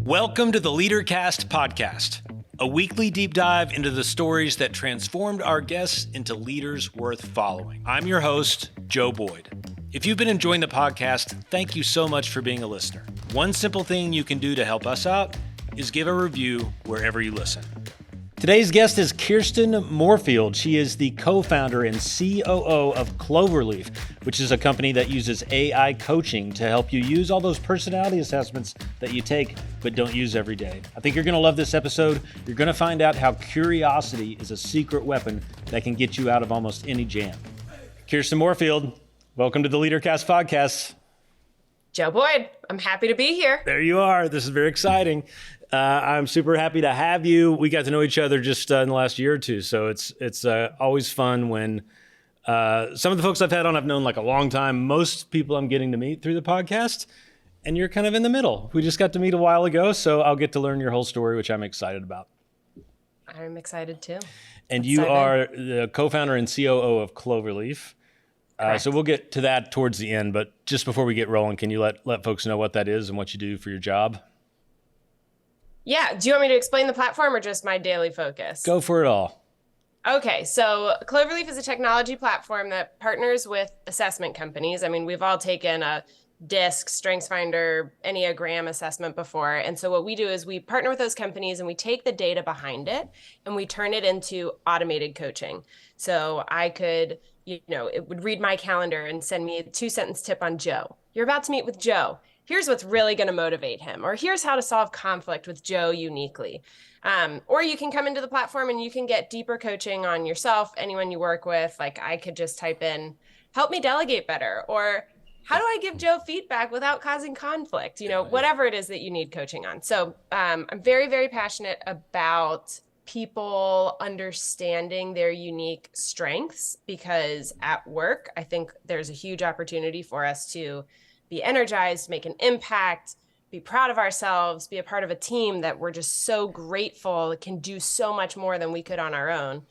Welcome to the Leadercast podcast, a weekly deep dive into the stories that transformed our guests into leaders worth following. I'm your host, Joe Boyd. If you've been enjoying the podcast, thank you so much for being a listener. One simple thing you can do to help us out is give a review wherever you listen. Today's guest is Kirsten Moorefield. She is the co-founder and COO of Cloverleaf, which is a company that uses AI coaching to help you use all those personality assessments that you take but don't use every day. I think you're going to love this episode. You're going to find out how curiosity is a secret weapon that can get you out of almost any jam. Kirsten Moorefield, welcome to the Leadercast podcast. Joe Boyd, I'm happy to be here. There you are. This is very exciting. I'm super happy to have you. We got to know each other just in the last year or two, so it's always fun when some of the folks I've had on I've known like a long time. Most people I'm getting to meet through the podcast, and you're kind of in the middle. We just got to meet a while ago, so I'll get to learn your whole story, which I'm excited about. I'm excited too. And you are the co-founder and COO of Cloverleaf. So we'll get to that towards the end, but just before we get rolling, can you let folks know what that is and what you do for your job? Yeah. Do you want me to explain the platform or just my daily focus? Go for it all. Okay. So Cloverleaf is a technology platform that partners with assessment companies. I mean, we've all taken a DISC, StrengthsFinder, Enneagram assessment before. And so what we do is we partner with those companies and we take the data behind it and we turn it into automated coaching. So I could, it would read my calendar and send me a 2-sentence tip on Joe. You're about to meet with Joe. Here's what's really going to motivate him, or here's how to solve conflict with Joe uniquely. Or you can come into the platform and you can get deeper coaching on yourself, anyone you work with. Like I could just type in, help me delegate better, or how do I give Joe feedback without causing conflict? Whatever it is that you need coaching on. So I'm very, very passionate about people understanding their unique strengths, because at work, I think there's a huge opportunity for us to be energized, make an impact, be proud of ourselves, be a part of a team that we're just so grateful can do so much more than we could on our own.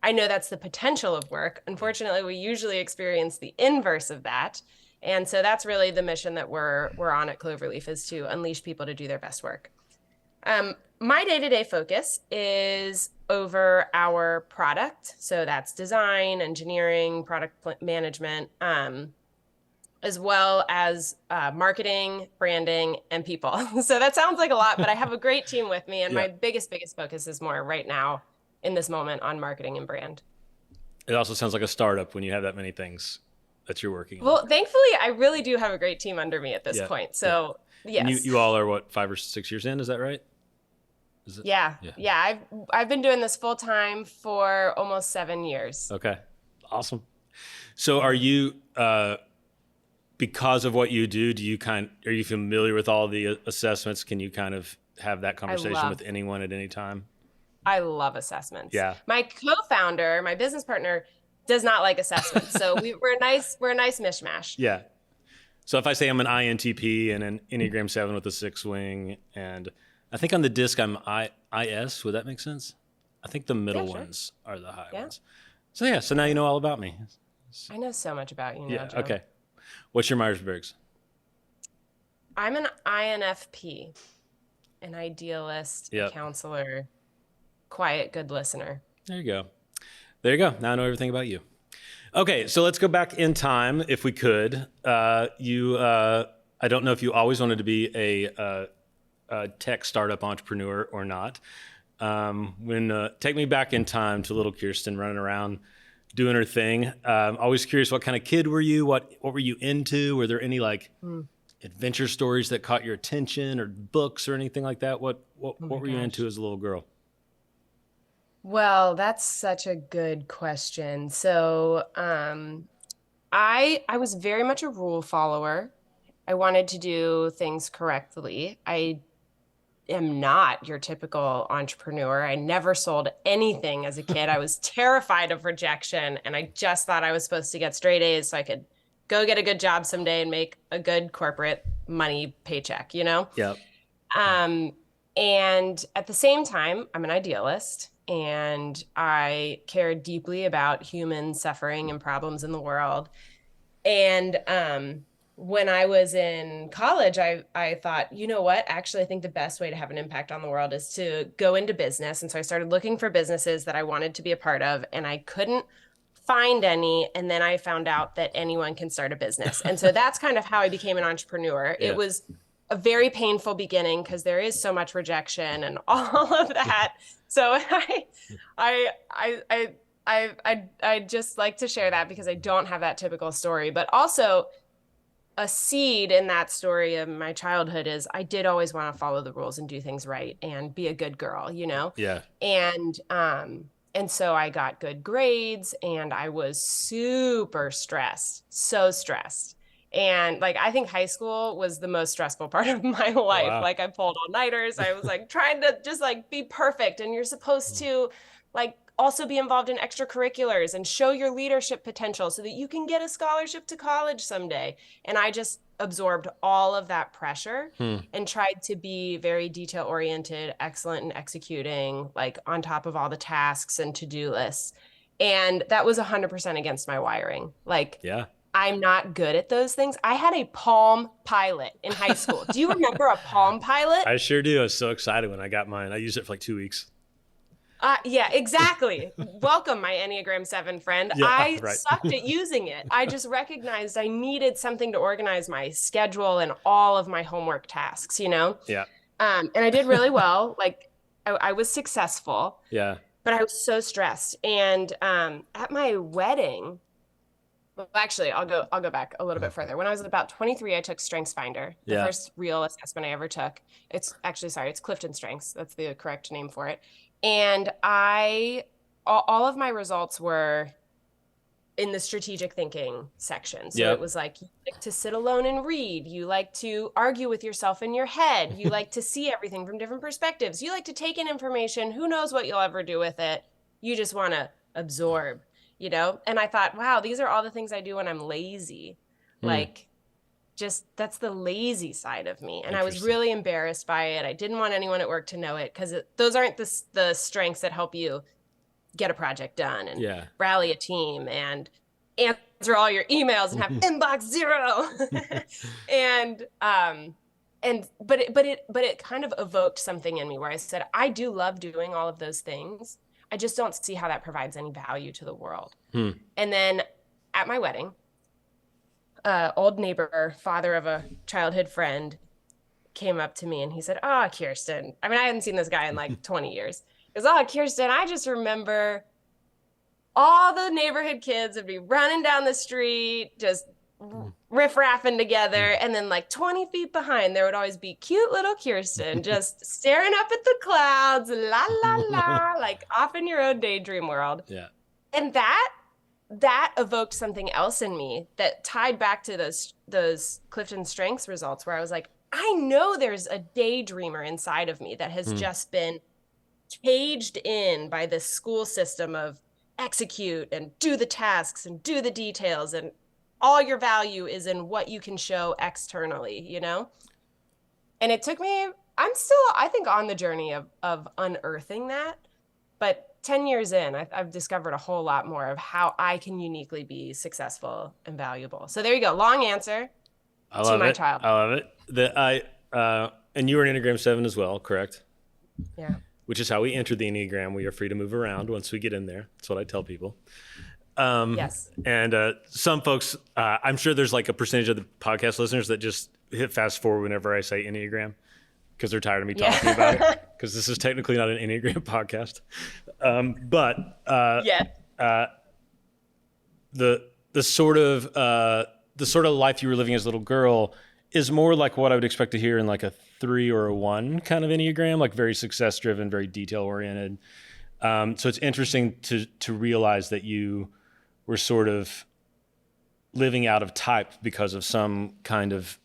I know that's the potential of work. Unfortunately, we usually experience the inverse of that. And so that's really the mission that we're on at Cloverleaf, is to unleash people to do their best work. My day-to-day focus is over our product. So that's design, engineering, product management, as well as marketing, branding, and people. So that sounds like a lot, but I have a great team with me. And my biggest focus is more right now in this moment on marketing and brand. It also sounds like a startup when you have that many things that you're working on. Well, thankfully, I really do have a great team under me at this point. So yes. And you all are what, 5 or 6 years in? Is that right? Yeah. I've been doing this full time for almost 7 years. Okay. Awesome. So are you, because of what you do, are you familiar with all the assessments? Can you kind of have that conversation with anyone at any time? I love assessments. Yeah. My co-founder, my business partner, does not like assessments. So we're a nice mishmash. Yeah. So if I say I'm an INTP and an Enneagram 7 with a 6 wing, and I think on the DISC I'm IS, would that make sense? I think the middle ones are the high ones. So now you know all about me. I know so much about you now, Joe. Okay. What's your Myers-Briggs? I'm an INFP, an idealist, a counselor, quiet, good listener. There you go. Now I know everything about you. Okay, so let's go back in time, if we could. I don't know if you always wanted to be a tech startup entrepreneur or not. Take me back in time to little Kirsten running around doing her thing. Always curious, what kind of kid were you? What were you into? Were there any adventure stories that caught your attention, or books or anything like that? What were you into as a little girl? Well, that's such a good question. So I was very much a rule follower. I wanted to do things correctly. I am not your typical entrepreneur. I never sold anything as a kid. I was terrified of rejection, and I just thought I was supposed to get straight A's so I could go get a good job someday and make a good corporate money paycheck, Yep. And at the same time, I'm an idealist, and I care deeply about human suffering and problems in the world. And when I was in college, I thought, you know what? Actually, I think the best way to have an impact on the world is to go into business. And so I started looking for businesses that I wanted to be a part of, and I couldn't find any. And then I found out that anyone can start a business. And so that's kind of how I became an entrepreneur. Yeah. It was a very painful beginning because there is so much rejection and all of that. So I just like to share that because I don't have that typical story, but also a seed in that story of my childhood is I did always want to follow the rules and do things right and be a good girl, you know? Yeah. And so I got good grades and I was super stressed, so stressed. And like, I think high school was the most stressful part of my life. Wow. Like I pulled all-nighters. I was like trying to just like be perfect. And you're supposed to like also be involved in extracurriculars and show your leadership potential so that you can get a scholarship to college someday. And I just absorbed all of that pressure and tried to be very detail oriented, excellent in executing, like on top of all the tasks and to-do lists. And that was 100% against my wiring. Like, Yeah. I'm not good at those things. I had a Palm Pilot in high school. Do you remember a Palm Pilot? I sure do. I was so excited when I got mine. I used it for like 2 weeks. Yeah, exactly. Welcome, my Enneagram 7 friend. Yeah, I right. sucked at using it. I just recognized I needed something to organize my schedule and all of my homework tasks, you know? Yeah. And I did really well. Like I was successful. Yeah. But I was so stressed. And at my wedding, well, actually, I'll go back a little bit further. When I was about 23, I took StrengthsFinder, the first real assessment I ever took. It's Clifton Strengths. That's the correct name for it. And all of my results were in the strategic thinking section. So it was like, you like to sit alone and read. You like to argue with yourself in your head. You like to see everything from different perspectives. You like to take in information. Who knows what you'll ever do with it? You just want to absorb, you know? And I thought, wow, these are all the things I do when I'm lazy. Like, just that's the lazy side of me. And I was really embarrassed by it. I didn't want anyone at work to know it because those aren't the strengths that help you get a project done and rally a team and answer all your emails and have inbox 0. But it kind of evoked something in me where I said, I do love doing all of those things. I just don't see how that provides any value to the world. And then at my wedding, old neighbor, father of a childhood friend, came up to me and he said, Kirsten. I mean, I hadn't seen this guy in like 20 years. He goes, Kirsten, I just remember all the neighborhood kids would be running down the street, just riff-raffing together. And then like 20 feet behind, there would always be cute little Kirsten just staring up at the clouds, la, la, la, like off in your own daydream world. Yeah. And that evoked something else in me that tied back to those Clifton Strengths results where I was like, I know there's a daydreamer inside of me that has just been caged in by this school system of execute and do the tasks and do the details and all your value is in what you can show externally, you know? And it took me, I'm still, I think, on the journey of unearthing that, but 10 years in, I've discovered a whole lot more of how I can uniquely be successful and valuable. So there you go. Long answer to my child. I love it. And you were an Enneagram 7 as well, correct? Yeah. Which is how we entered the Enneagram. We are free to move around once we get in there. That's what I tell people. Yes. And some folks, I'm sure there's like a percentage of the podcast listeners that just hit fast forward whenever I say Enneagram because they're tired of me talking about it. Because this is technically not an Enneagram podcast. The sort of life you were living as a little girl is more like what I would expect to hear in like a 3 or a 1 kind of Enneagram, like very success driven, very detail oriented. So it's interesting to realize that you were sort of living out of type because of some kind of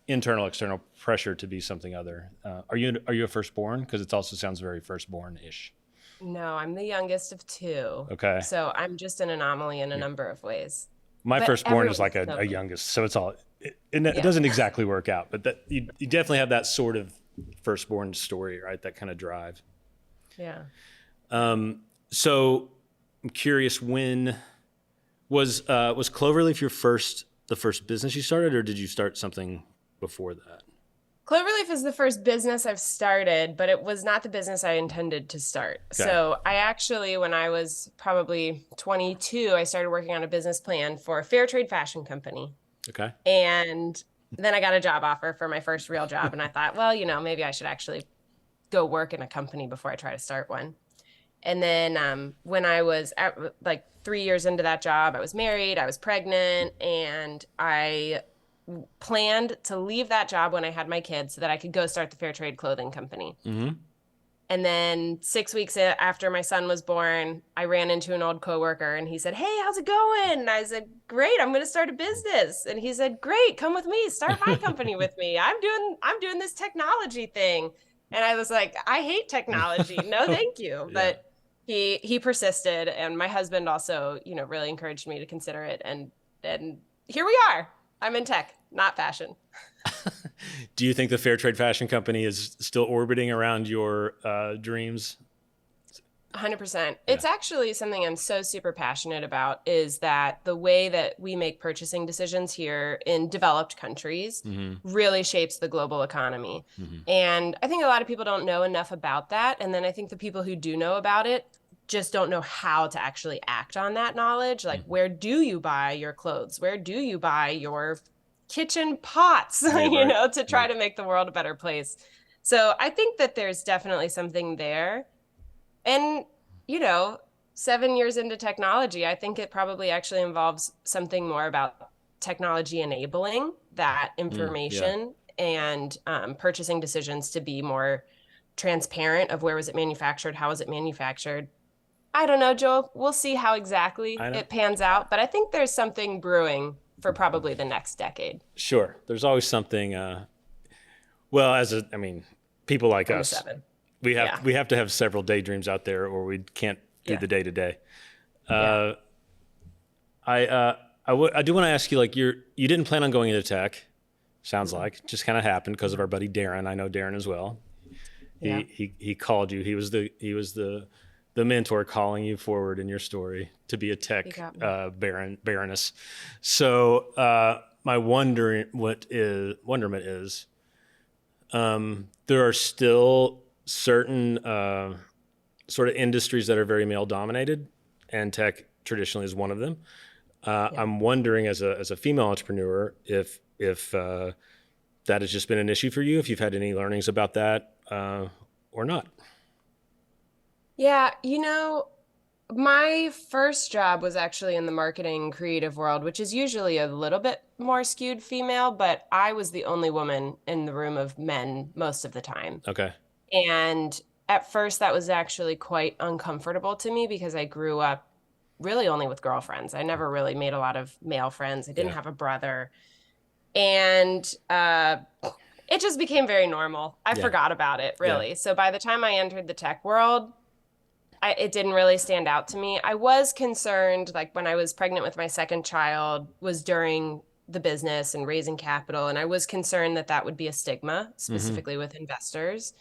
internal, external pressure to be something other. Are you a firstborn? Because it also sounds very firstborn-ish. No, I'm the youngest of 2. Okay. So I'm just an anomaly in a number of ways. My firstborn is like a youngest, so it's all. It doesn't exactly work out, but that you definitely have that sort of firstborn story, right? That kind of drive. Yeah. So I'm curious, when was Cloverleaf your first the first business you started, or did you start something before that? Cloverleaf is the first business I've started, but it was not the business I intended to start. Okay. So I actually, when I was probably 22, I started working on a business plan for a fair trade fashion company. Okay. And then I got a job offer for my first real job. And I thought, well, maybe I should actually go work in a company before I try to start one. And then when I was at, like 3 years into that job, I was married, I was pregnant, and I planned to leave that job when I had my kids so that I could go start the fair trade clothing company. Mm-hmm. And then 6 weeks after my son was born, I ran into an old coworker and he said, "Hey, how's it going?" And I said, "Great, I'm going to start a business." And he said, "Great, come with me, start my company with me. I'm doing this technology thing." And I was like, "I hate technology. No, thank you." Yeah. But he persisted, and my husband also, really encouraged me to consider it. And here we are. I'm in tech, not fashion. Do you think the Fair Trade Fashion Company is still orbiting around your dreams? 100%. Yeah. It's actually something I'm so super passionate about, is that the way that we make purchasing decisions here in developed countries really shapes the global economy. And I think a lot of people don't know enough about that. And then I think the people who do know about it just don't know how to actually act on that knowledge. Like, where do you buy your clothes? Where do you buy your kitchen pots, yeah, to try to make the world a better place? So I think that there's definitely something there. And, 7 years into technology, I think it probably actually involves something more about technology enabling that information and purchasing decisions to be more transparent of where was it manufactured, how was it manufactured. I don't know, Joe. We'll see how exactly it pans out. But I think there's something brewing for probably the next decade. Sure. There's always something. People like us, we have to have several daydreams out there, or we can't do the day to day. I do want to ask you, like, you didn't plan on going into tech. Sounds like just kind of happened because of our buddy Darren. I know Darren as well. He called you. He was the mentor calling you forward in your story to be a tech baroness. So my wonderment is there are still certain sort of industries that are very male dominated, and tech traditionally is one of them. I'm wondering, as a female entrepreneur, if that has just been an issue for you, if you've had any learnings about that or not. Yeah, my first job was actually in the marketing creative world, which is usually a little bit more skewed female, but I was the only woman in the room of men most of the time. Okay. And at first that was actually quite uncomfortable to me because I grew up really only with girlfriends. I never really made a lot of male friends. I didn't have a brother. And it just became very normal. I forgot about it, really. Yeah. So by the time I entered the tech world, it didn't really stand out to me. I was concerned, like when I was pregnant with my second child, was during the business and raising capital. And I was concerned that would be a stigma, specifically with investors.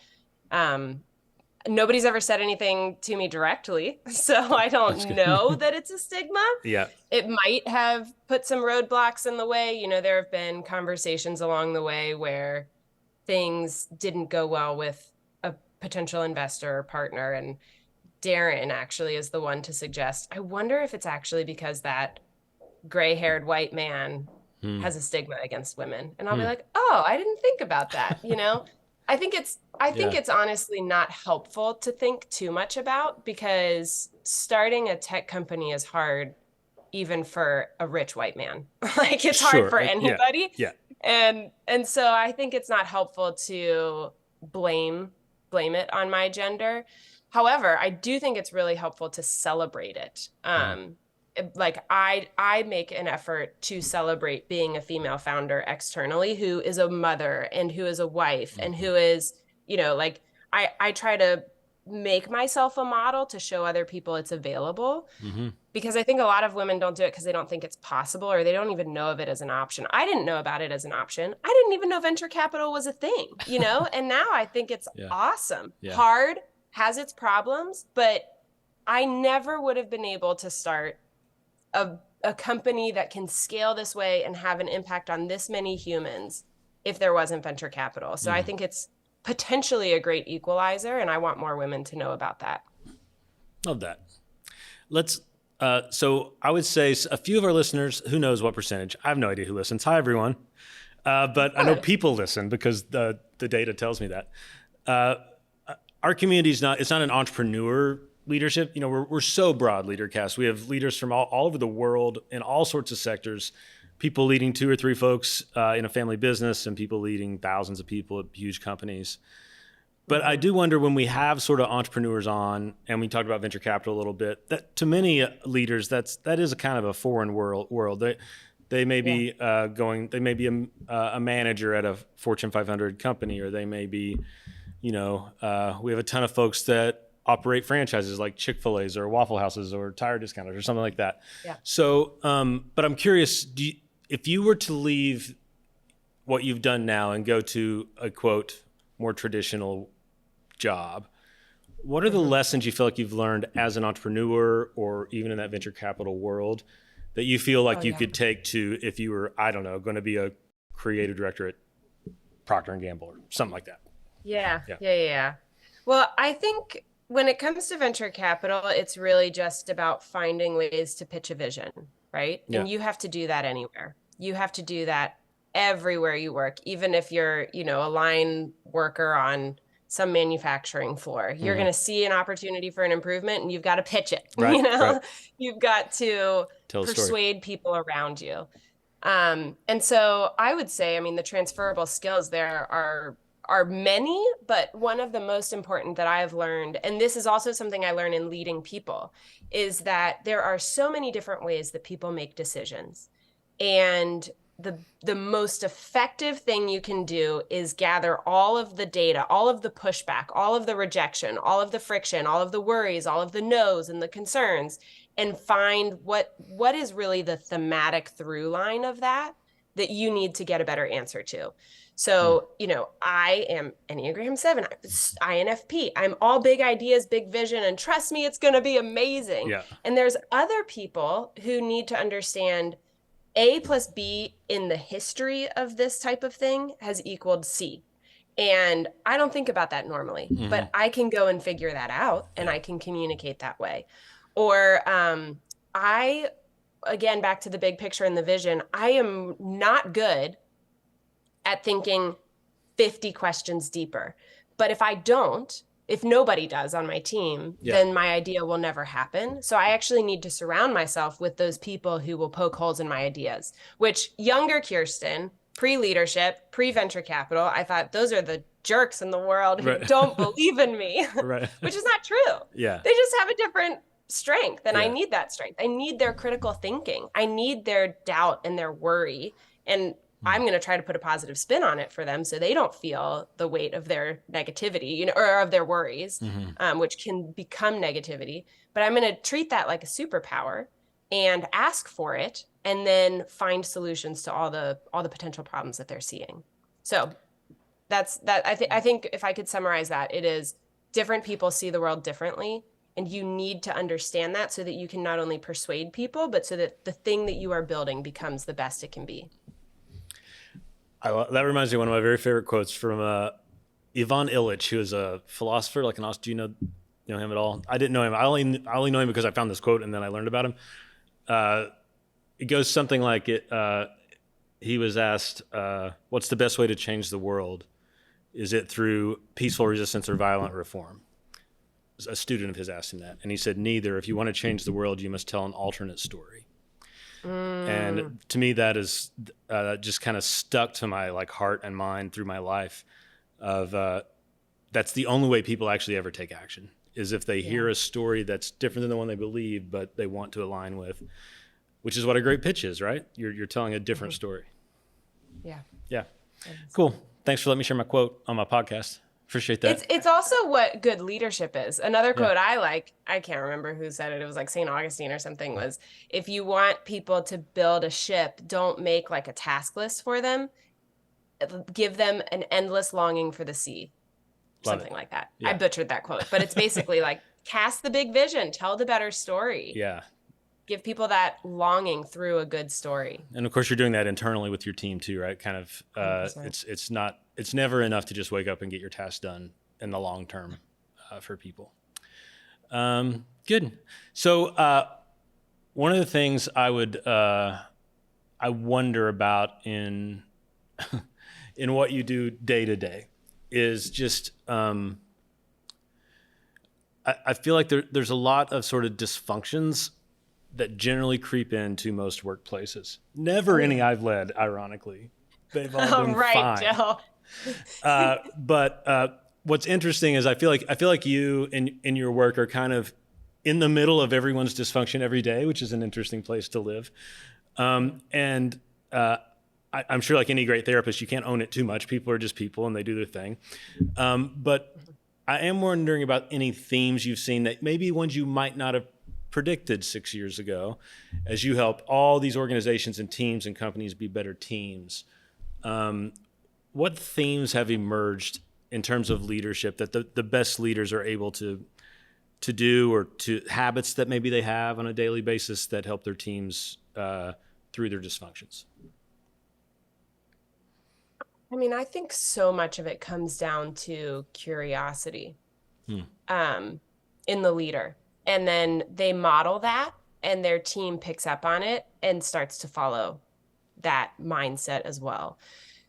Nobody's ever said anything to me directly, so I don't know that it's a stigma. Yeah. It might have put some roadblocks in the way. There have been conversations along the way where things didn't go well with a potential investor or partner. And Darren actually is the one to suggest, I wonder if it's actually because that gray-haired white man has a stigma against women. And I'll be like, oh, I didn't think about that. I think it's honestly not helpful to think too much about, because starting a tech company is hard, even for a rich white man. Like, it's hard for anybody. Yeah. And so I think it's not helpful to blame it on my gender. However, I do think it's really helpful to celebrate it. Like I make an effort to celebrate being a female founder externally, who is a mother and who is a wife and who is, like I try to make myself a model to show other people it's available, because I think a lot of women don't do it because they don't think it's possible, or they don't even know of it as an option. I didn't know about it as an option. I didn't even know venture capital was a thing, and now I think it's awesome. Yeah. Hard, has its problems, but I never would have been able to start a a company that can scale this way and have an impact on this many humans if there wasn't venture capital. So I think it's potentially a great equalizer, and I want more women to know about that. Love that. So I would say a few of our listeners, who knows what percentage? I have no idea who listens. Hi, everyone. But I know people listen because the data tells me that. Our community it's not an entrepreneur leadership. We're so broad, Leadercast. We have leaders from all over the world in all sorts of sectors, people leading 2 or 3 folks in a family business and people leading thousands of people at huge companies. But I do wonder, when we have sort of entrepreneurs on, and we talked about venture capital a little bit, that to many leaders, that is a kind of a foreign world. They may be they may be a manager at a Fortune 500 company, or they may be, we have a ton of folks that operate franchises like Chick-fil-A's or Waffle Houses or tire discounters or something like that. Yeah. So, but I'm curious, if you were to leave what you've done now and go to a quote more traditional job, what are the lessons you feel like you've learned as an entrepreneur or even in that venture capital world that you feel like you could take to, if you were, I don't know, going to be a creative director at Procter & Gamble or something like that? Yeah. Well, I think when it comes to venture capital, it's really just about finding ways to pitch a vision, right? Yeah. And you have to do that anywhere. You have to do that everywhere you work, even if you're, a line worker on some manufacturing floor. You're going to see an opportunity for an improvement and you've got to pitch it. Right. You've got to persuade people around you. And so I would say, the transferable skills there are many, but one of the most important that I've learned, and this is also something I learn in leading people, is that there are so many different ways that people make decisions. And the most effective thing you can do is gather all of the data, all of the pushback, all of the rejection, all of the friction, all of the worries, all of the no's and the concerns, and find what is really the thematic through line of that you need to get a better answer to. So, I am Enneagram 7, I'm INFP. I'm all big ideas, big vision, and trust me, it's going to be amazing. Yeah. And there's other people who need to understand A plus B in the history of this type of thing has equaled C. And I don't think about that normally, but I can go and figure that out and I can communicate that way. Or again, back to the big picture and the vision, I am not good at thinking 50 questions deeper. But if nobody does on my team, then my idea will never happen. So I actually need to surround myself with those people who will poke holes in my ideas, which younger Kirsten, pre-leadership, pre-venture capital, I thought those are the jerks in the world who don't believe in me, which is not true. Yeah. They just have a different strength, and I need that strength. I need their critical thinking. I need their doubt and their worry. And I'm going to try to put a positive spin on it for them so they don't feel the weight of their negativity, or of their worries, which can become negativity. But I'm going to treat that like a superpower and ask for it, and then find solutions to all the potential problems that they're seeing. So that's that. I think if I could summarize that, it is different people see the world differently. And you need to understand that so that you can not only persuade people, but so that the thing that you are building becomes the best it can be. That reminds me of one of my very favorite quotes from Ivan Illich, who is a philosopher. Do you know him at all? I didn't know him. I only know him because I found this quote and then I learned about him. It goes something like he was asked, what's the best way to change the world? Is it through peaceful resistance or violent reform? A student of his asked him that, and he said, neither. If you want to change the world, you must tell an alternate story. And to me, that is just kind of stuck to my heart and mind through my life. That's the only way people actually ever take action, is if they hear a story that's different than the one they believe, but they want to align with, which is what a great pitch is, right? You're telling a different story. Yeah. Cool. Thanks for letting me share my quote on my podcast. Appreciate that. It's also what good leadership is. Another quote I like, I can't remember who said it. It was like St. Augustine or something, was, if you want people to build a ship, don't make a task list for them. Give them an endless longing for the sea. Something like that. I butchered that quote, but it's basically cast the big vision, tell the better story. Yeah. give people that longing through a good story. And of course, you're doing that internally with your team too, right? Kind of, 100%. it's never enough to just wake up and get your tasks done in the long term for people. Good. So one of the things I wonder about in in what you do day to day is just I feel like there's a lot of sort of dysfunctions that generally creep into most workplaces. Never any I've led, ironically. They've all been right, fine. Joe. But what's interesting is I feel like you in your work are kind of in the middle of everyone's dysfunction every day, which is an interesting place to live. I'm sure, like any great therapist, you can't own it too much. People are just people, and they do their thing. But I am wondering about any themes you've seen that maybe ones you might not have predicted 6 years ago, as you help all these organizations and teams and companies be better teams. What themes have emerged in terms of leadership that the best leaders are able to do, or to habits that maybe they have on a daily basis that help their teams through their dysfunctions? I mean, I think so much of it comes down to curiosity in the leader. And then they model that, and their team picks up on it and starts to follow that mindset as well.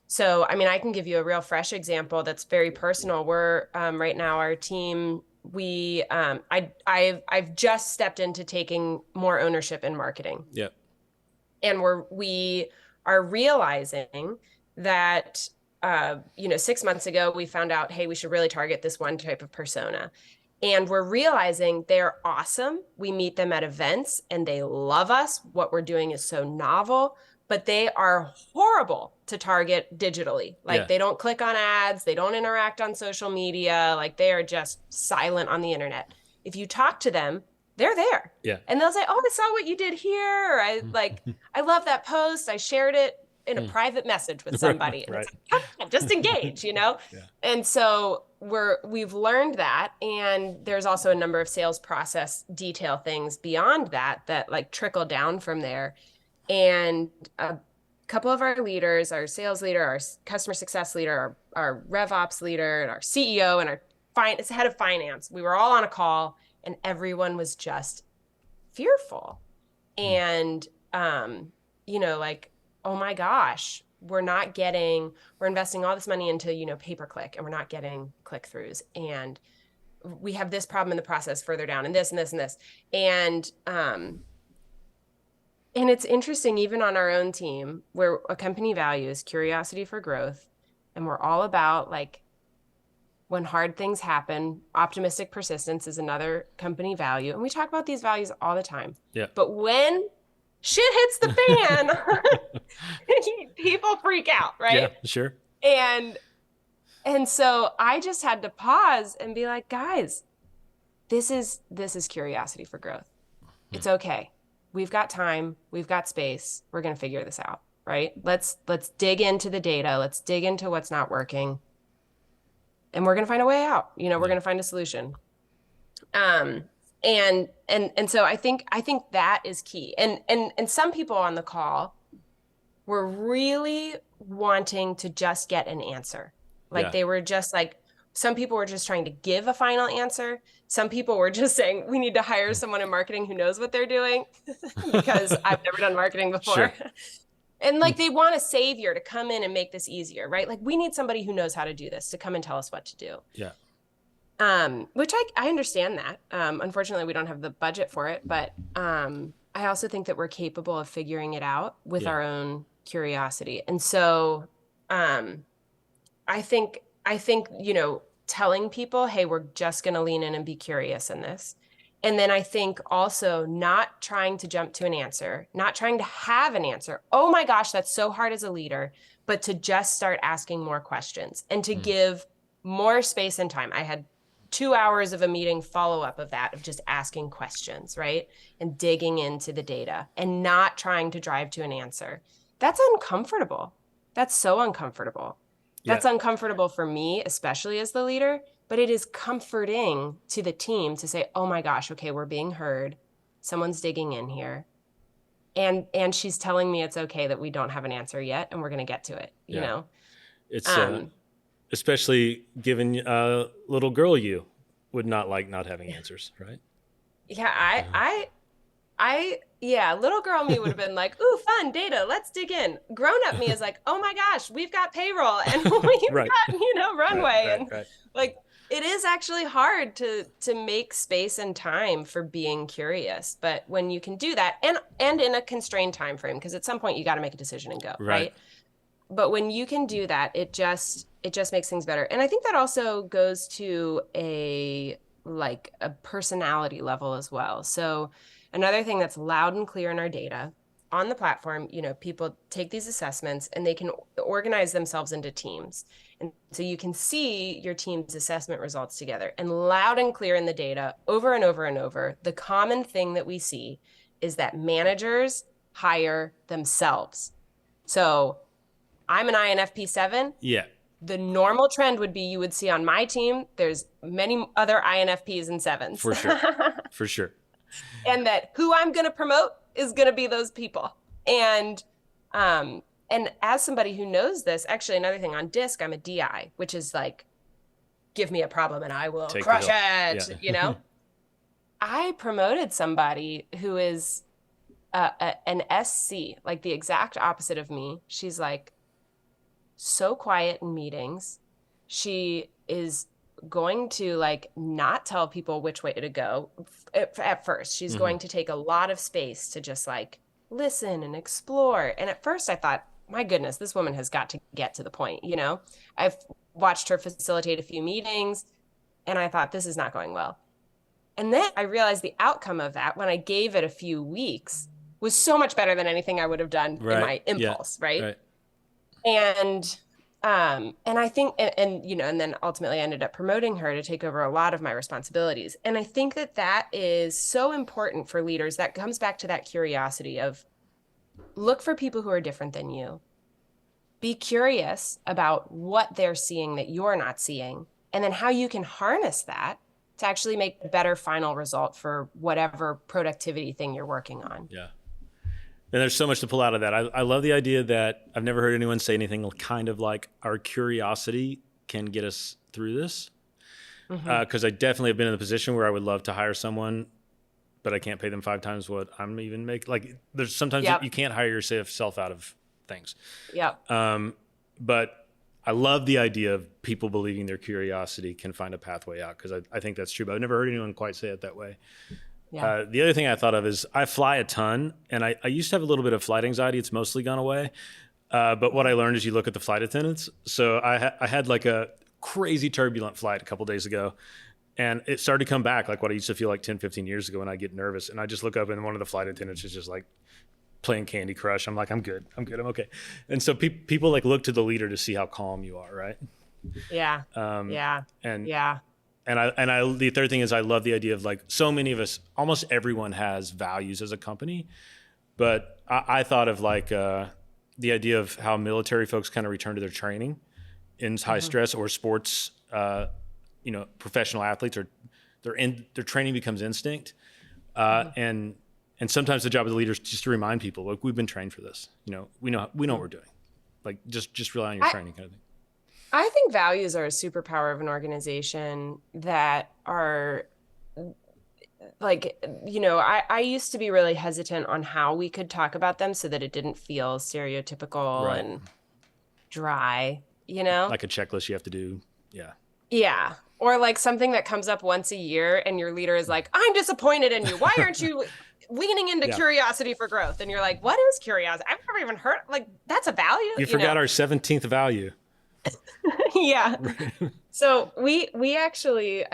So, I mean, I can give you a real fresh example that's very personal. We're right now, our team, I've just stepped into taking more ownership in marketing. Yeah. And we are realizing that, 6 months ago, we found out, hey, we should really target this one type of persona. And we're realizing they're awesome. We meet them at events and they love us. What we're doing is so novel, but they are horrible to target digitally. Like they don't click on ads. They don't interact on social media. Like they are just silent on the internet. If you talk to them, they're there. Yeah. And they'll say, oh, I saw what you did here. Or I love that post. I shared it in a private message with somebody. Right. It's like, come on, just engage, Yeah. And so we've learned that. And there's also a number of sales process detail things beyond that like trickle down from there. And a couple of our leaders, our sales leader, our customer success leader, our rev ops leader, and our CEO and our head of finance, we were all on a call and everyone was just fearful. And, oh my gosh, we're investing all this money into, pay-per-click, and we're not getting click-throughs. And we have this problem in the process further down, and this and this and this. And it's interesting, even on our own team, where a company values curiosity for growth, and we're all about when hard things happen, optimistic persistence is another company value. And we talk about these values all the time. Yeah. But when shit hits the fan, people freak out, right? Yeah, sure. And so I just had to pause and be like, guys, this is curiosity for growth. It's okay. We've got time. We've got space. We're going to figure this out, right? Let's dig into the data. Let's dig into what's not working. And we're going to find a way out. We're going to find a solution. And so I think that is key. And some people on the call were really wanting to just get an answer. They were just some people were just trying to give a final answer. Some people were just saying, we need to hire someone in marketing who knows what they're doing because I've never done marketing before. Sure. And they want a savior to come in and make this easier, right? We need somebody who knows how to do this to come and tell us what to do. Yeah. Which I understand that. Unfortunately, we don't have the budget for it, but I also think that we're capable of figuring it out with our own curiosity. And so I think, telling people, hey, we're just going to lean in and be curious in this. And then I think also not trying to jump to an answer, not trying to have an answer. Oh my gosh, that's so hard as a leader, but to just start asking more questions and to give more space and time. I had 2 hours of a meeting follow-up of that, of just asking questions, right? And digging into the data and not trying to drive to an answer. That's uncomfortable. That's so uncomfortable. That's uncomfortable for me, especially as the leader, but it is comforting to the team to say, oh my gosh, okay, we're being heard. Someone's digging in here. and she's telling me it's okay that we don't have an answer yet, and we're going to get to it, you know? It's especially given little girl you would not like not having answers, right? Yeah, yeah, little girl me would have been like, ooh, fun data, let's dig in. Grown up me is like, oh my gosh, we've got payroll and we've got, runway. Like, it is actually hard to make space and time for being curious. But when you can do that, and in a constrained time frame, because at some point you got to make a decision and go, right? But when you can do that, it just makes things better. And I think that also goes to a personality level as well. So another thing that's loud and clear in our data on the platform, people take these assessments and they can organize themselves into teams. And so you can see your team's assessment results together, and loud and clear in the data over and over and over. The common thing that we see is that managers hire themselves. So I'm an INFP 7. Yeah. The normal trend would be you would see on my team, there's many other INFPs and 7s. For sure. For sure. And that who I'm going to promote is going to be those people. And as somebody who knows this, actually another thing on DISC, I'm a DI, which is like, give me a problem and I will crush it, I promoted somebody who is an SC, like the exact opposite of me. She's like so quiet in meetings. She is going to like not tell people which way to go at first. She's going to take a lot of space to just like listen and explore. And at first I thought, my goodness, this woman has got to get to the point. I've watched her facilitate a few meetings and I thought, this is not going well. And then I realized the outcome of that when I gave it a few weeks was so much better than anything I would have done in my impulse. Right. And I think, and then ultimately I ended up promoting her to take over a lot of my responsibilities. And I think that is so important for leaders. That comes back to that curiosity of look for people who are different than you. Be curious about what they're seeing that you're not seeing, and then how you can harness that to actually make a better final result for whatever productivity thing you're working on. Yeah. And there's so much to pull out of that. I love the idea that I've never heard anyone say anything kind of like our curiosity can get us through this. Because I definitely have been in the position where I would love to hire someone, but I can't pay them 5 times what I'm even making. Like there's sometimes you can't hire yourself out of things. But I love the idea of people believing their curiosity can find a pathway out, because I think that's true, but I've never heard anyone quite say it that way. The other thing I thought of is I fly a ton, and I used to have a little bit of flight anxiety. It's mostly gone away. But what I learned is you look at the flight attendants. So I had like a crazy turbulent flight a couple days ago, and it started to come back like what I used to feel like 10, 15 years ago when I get nervous. And I just look up and one of the flight attendants is just like playing Candy Crush. I'm like, I'm good. I'm okay. And so people like look to the leader to see how calm you are, right? And the third thing is I love the idea of like so many of us, almost everyone has values as a company, but I thought of like the idea of how military folks kind of return to their training in high stress, or sports, professional athletes, or their training becomes instinct. And sometimes the job of the leader is just to remind people, like, we've been trained for this. We know what we're doing. Like just rely on your training kind of thing. I think values are a superpower of an organization that are like, I used to be really hesitant on how we could talk about them so that it didn't feel stereotypical and dry, Like a checklist you have to do. Yeah. Yeah. Or like something that comes up once a year and your leader is like, I'm disappointed in you. Why aren't you leaning into curiosity for growth? And you're like, what is curiosity? I've never even heard, like, that's a value. You forgot our 17th value. Yeah. So we actually,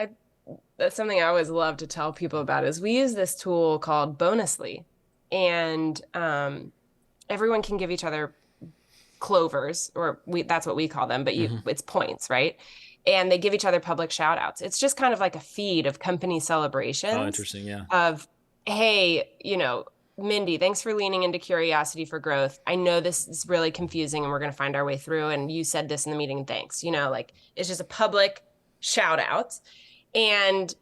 that's something I always love to tell people about, is we use this tool called Bonusly, and everyone can give each other clovers, or that's what we call them, but it's points, right? And they give each other public shout outs. It's just kind of like a feed of company celebrations. Oh, interesting. Yeah. Of, hey, Mindy, thanks for leaning into curiosity for growth. I know this is really confusing and we're going to find our way through. And you said this in the meeting. Thanks. Like it's just a public shout out. And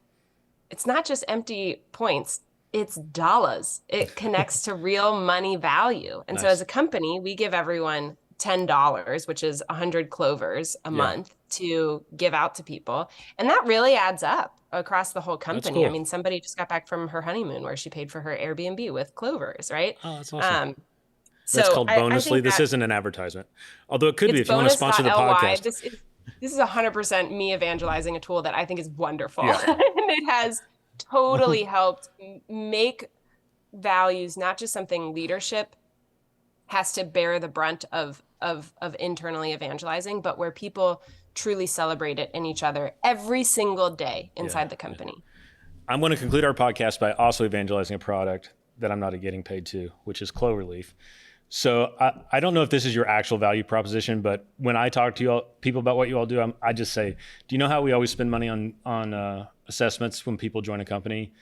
it's not just empty points. it's dollars. It connects to real money value. And so as a company, we give everyone $10, which is 100 Clovers a month to give out to people. And that really adds up across the whole company. Cool. I mean, somebody just got back from her honeymoon where she paid for her Airbnb with Clovers, right? Oh, that's awesome. So that's called Bonusly. This that isn't an advertisement. Although it could be if you want to sponsor the podcast. This is 100% me evangelizing a tool that I think is wonderful. Yeah. And it has totally helped make values not just something leadership has to bear the brunt of internally evangelizing, but where people truly celebrate it in each other every single day inside the company. I'm going to conclude our podcast by also evangelizing a product that I'm not getting paid to, which is Cloverleaf. So I don't know if this is your actual value proposition, but when I talk to people about what you all do, I just say, do you know how we always spend money on assessments when people join a company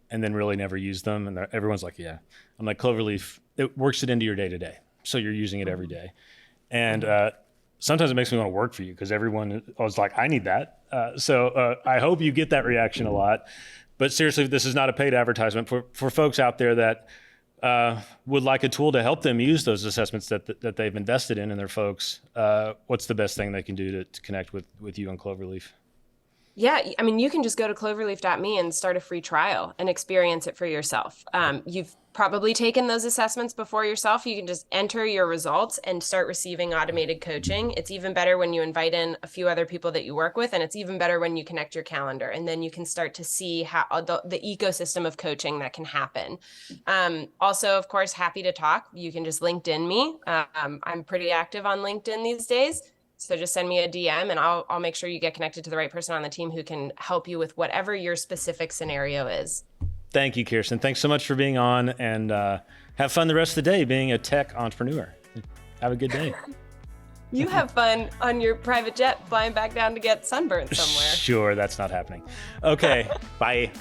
and then really never use them? And everyone's like, yeah. I'm like, Cloverleaf, it works it into your day to day. So you're using it every day. And sometimes it makes me want to work for you because everyone was like, I need that. So I hope you get that reaction a lot. But seriously, this is not a paid advertisement for folks out there that would like a tool to help them use those assessments that they've invested in their folks. What's the best thing they can do to connect with you on Cloverleaf? Yeah, I mean, you can just go to cloverleaf.me and start a free trial and experience it for yourself. You've probably taken those assessments before yourself. You can just enter your results and start receiving automated coaching. It's even better when you invite in a few other people that you work with, and it's even better when you connect your calendar. And then you can start to see how the ecosystem of coaching that can happen. Also, of course, happy to talk. You can just LinkedIn me. I'm pretty active on LinkedIn these days. So just send me a DM and I'll make sure you get connected to the right person on the team who can help you with whatever your specific scenario is. Thank you, Kirsten. Thanks so much for being on, and have fun the rest of the day being a tech entrepreneur. Have a good day. You have fun on your private jet flying back down to get sunburned somewhere. Sure, that's not happening. Okay, bye.